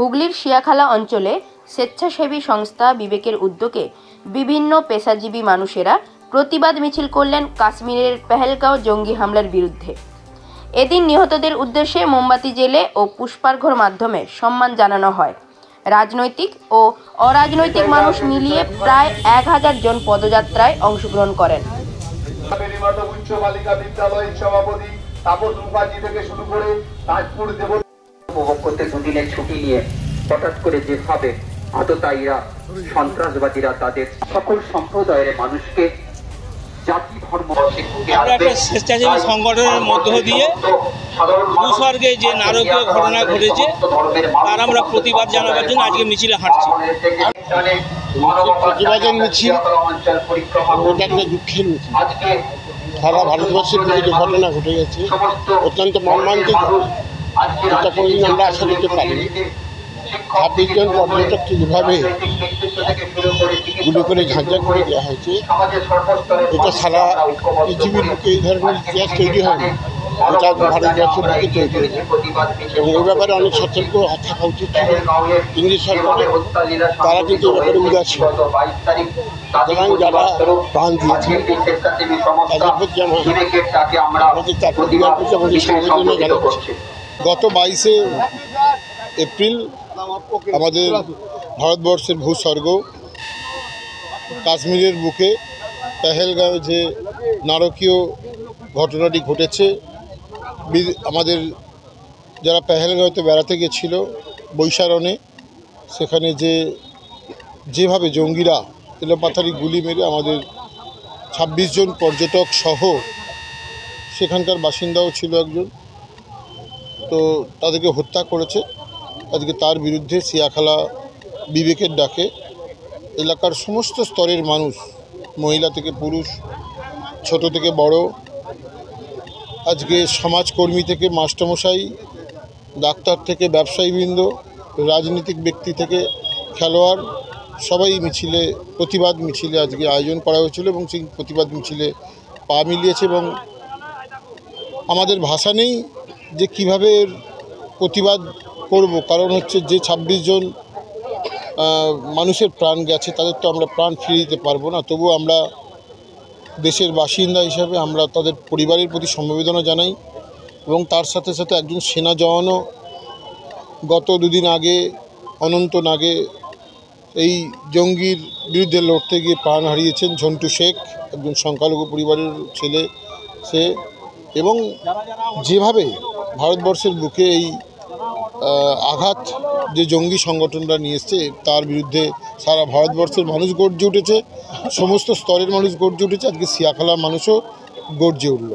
হুগলির শিয়াখালা অঞ্চলে স্বেচ্ছাসেবী সংস্থা বিবেকের উদ্যোগে বিভিন্ন পেশাজীবী মানুষেরা প্রতিবাদ মিছিল করলেন কাশ্মীরের পেহেলগাঁও জঙ্গি হামলার বিরুদ্ধে। এদিন নিহতদের উদ্দেশ্যে মোমবাতি জ্বেলে ও পুষ্পার্ঘ্যর মাধ্যমে সম্মান জানানো হয়। রাজনৈতিক ও অরাজনৈতিক মানুষ মিলিয়ে প্রায় 1000 জন পদযাত্রায় অংশগ্রহণ করেন। উপভোগ করতে দুদিনের ছুটি নিয়ে হঠাৎ করে যেভাবে আততায়ীরা সন্ত্রাসবাদীরা তাদের সকল সম্প্রদায়ের মানুষকে জাতি ধর্ম একটা স্বেচ্ছাসেবী সংগঠনের মধ্য দিয়ে ভূস্বর্গে যে নারকীয় ঘটনা ঘটেছে তার আমরা প্রতিবাদ জানাবার জন্য আজকে মিছিলে হাঁটছি। প্রতিবাদের মিছিল, ওটা একটা দুঃখের মিছিল। সারা ভারতবর্ষের যে ঘটনা ঘটে গেছে অত্যন্ত মর্মান্তিক, এটা কোনোদিন আমরা আশা করতে পারিনি। 26 জন পর্যটককে যেভাবে গুলি করে ঝাঁঝা করে দেওয়া হয়েছে, এটা সারা পৃথিবীর বুকে এই ধরনের ইতিহাস তৈরি হয়নি, এটা ভারতবর্ষের বুকে তৈরি হয়েছে। এবং এই ব্যাপারে অনেক সতর্ক থাকা উচিত ছিল কেন্দ্রীয় সরকারের, তারা কিন্তু এ ব্যাপারে উদাসীন। সুতরাং যারা প্রাণ দিয়েছে তাদের প্রতি আমাদের তার পরিবার প্রতি আমাদের সমবেদনা জানাচ্ছি। গত 22শে এপ্রিল আমাদের ভারতবর্ষের ভূস্বর্গ কাশ্মীরের বুকে পেহেলগাঁওয়ে যে নারকীয় ঘটনাটি ঘটেছে, আমাদের যারা পেহেলগাঁওতে বেড়াতে গেছিল বৈশারণে, সেখানে যেভাবে জঙ্গিরা এলোপাথারি গুলি মেরে আমাদের 26 জন পর্যটক সহ সেখানকার বাসিন্দাও ছিল একজন, তো তাদেরকে হত্যা করেছে। আজকে তার বিরুদ্ধে শিয়াখালা বিবেকের ডাকে এলাকার সমস্ত স্তরের মানুষ, মহিলা থেকে পুরুষ, ছোট থেকে বড়, আজকে সমাজকর্মী থেকে মাস্টারমশাই, ডাক্তার থেকে ব্যবসায়ীবৃন্দ, রাজনৈতিক ব্যক্তি থেকে খেলোয়াড়, সবাই মিছিলে, প্রতিবাদ মিছিলে আজকে আয়োজন করা হয়েছিল এবং সেই প্রতিবাদ মিছিলে পা মিলিয়েছে। এবং আমাদের ভাষা নেই যে কীভাবে প্রতিবাদ করব, কারণ হচ্ছে যে 26 জন মানুষের প্রাণ গেছে তাদের তো আমরা প্রাণ ফিরিয়ে দিতে পারবো না। তবু আমরা দেশের বাসিন্দা হিসাবে আমরা তাদের পরিবারের প্রতি সমবেদনা জানাই। এবং তার সাথে সাথে একজন সেনা জওয়ানও গত 2 দিন আগে অনন্তনাগে এই জঙ্গির বিরুদ্ধে লড়তে গিয়ে প্রাণ হারিয়েছেন, ঝন্টু শেখ, একজন সংখ্যালঘু পরিবারের ছেলে সে। এবং যেভাবে ভারতবর্ষের বুকে এই আঘাত যে জঙ্গি সংগঠনটা নিয়ে এসছে, তার বিরুদ্ধে সারা ভারতবর্ষের মানুষ গর্জে উঠেছে, সমস্ত স্তরের মানুষ গর্জে উঠেছে, আজকে শিয়াখালার মানুষও গর্জে উঠল।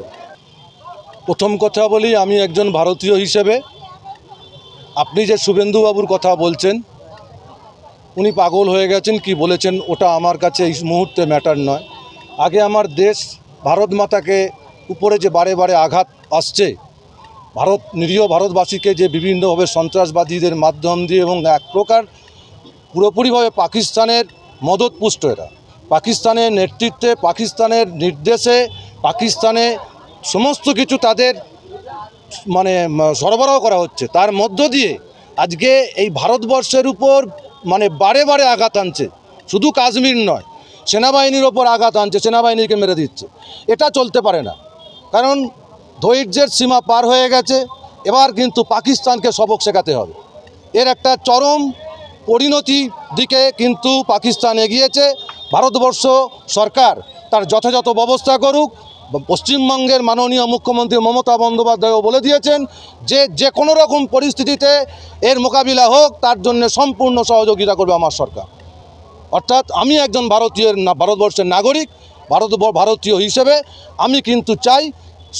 প্রথম কথা বলি, আমি একজন ভারতীয় হিসেবে আপনি যে শুভেন্দুবাবুর কথা বলছেন, উনি পাগল হয়ে গেছেন কি বলেছেন ওটা আমার কাছে এই মুহূর্তে ম্যাটার নয়। আগে আমার দেশ ভারত মাতাকে উপরে যে বারে বারে আঘাত আসছে, নিরীহ ভারতবাসীকে যে বিভিন্নভাবে সন্ত্রাসবাদীদের মাধ্যম দিয়ে এবং এক প্রকার পুরোপুরিভাবে পাকিস্তানের মদতপুষ্ট, এরা পাকিস্তানের নেতৃত্বে, পাকিস্তানের নির্দেশে, পাকিস্তানে সমস্ত কিছু তাদের সরবরাহ করা হচ্ছে, তার মধ্য দিয়ে আজকে এই ভারতবর্ষের উপর বারে বারে আঘাত আনছে। শুধু কাশ্মীর নয়, সেনাবাহিনীর ওপর আঘাত আনছে, সেনাবাহিনীকে মেরে দিচ্ছে। এটা চলতে পারে না, কারণ ধৈর্যের সীমা পার হয়ে গেছে। এবার কিন্তু পাকিস্তানকে সবক শেখাতে হবে। এর একটা চরম পরিণতি দিকে কিন্তু পাকিস্তান এগিয়েছে। ভারতবর্ষ সরকার তার যথাযথ ব্যবস্থা করুক। পশ্চিমবঙ্গের মাননীয় মুখ্যমন্ত্রী মমতা বন্দ্যোপাধ্যায়ও বলে দিয়েছেন যে কোনো রকম পরিস্থিতিতে এর মোকাবিলা হোক, তার জন্য সম্পূর্ণ সহযোগিতা করবে আমার সরকার। অর্থাৎ আমি একজন ভারতবর্ষের নাগরিক, ভারতীয় হিসেবে আমি কিন্তু চাই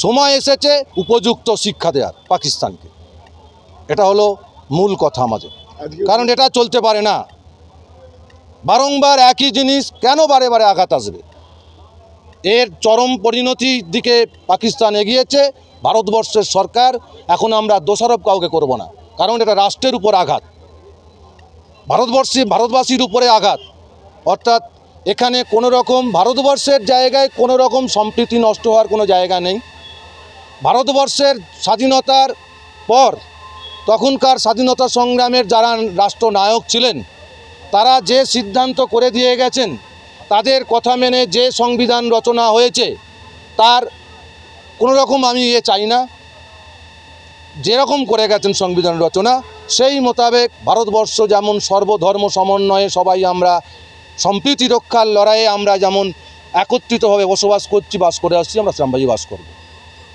সময় এসেছে উপযুক্ত শিক্ষা দেওয়ার পাকিস্তানকে। এটা হলো মূল কথা আমাদের, কারণ এটা চলতে পারে না। বারংবার একই জিনিস কেন বারে বারে আঘাত আসবে? এর চরম পরিণতির দিকে পাকিস্তান এগিয়েছে। ভারতবর্ষের সরকার, এখন আমরা দোষারোপ কাউকে করব না, কারণ এটা রাষ্ট্রের উপর আঘাত, ভারতবাসীর উপরে আঘাত। অর্থাৎ এখানে কোনো রকম ভারতবর্ষের জায়গায় কোনো রকম সম্প্রীতি নষ্ট হওয়ার কোনো জায়গা নেই। ভারতবর্ষের স্বাধীনতার পর তখনকার স্বাধীনতা সংগ্রামের যারা রাষ্ট্রনায়ক ছিলেন তারা যে সিদ্ধান্ত করে দিয়ে গেছেন, তাদের কথা মেনে যে সংবিধান রচনা হয়েছে তার কোনো রকম আমি চাই না। যেরকম করে গেছেন সংবিধান রচনা সেই মোতাবেক ভারতবর্ষ যেমন সর্বধর্ম সমন্বয়ে সবাই আমরা সম্প্রীতি রক্ষার লড়াইয়ে আমরা যেমন একত্রিতভাবে বসবাস করছি, বাস করে আসছি, আমরা সেরকমভাবেই বাস করব।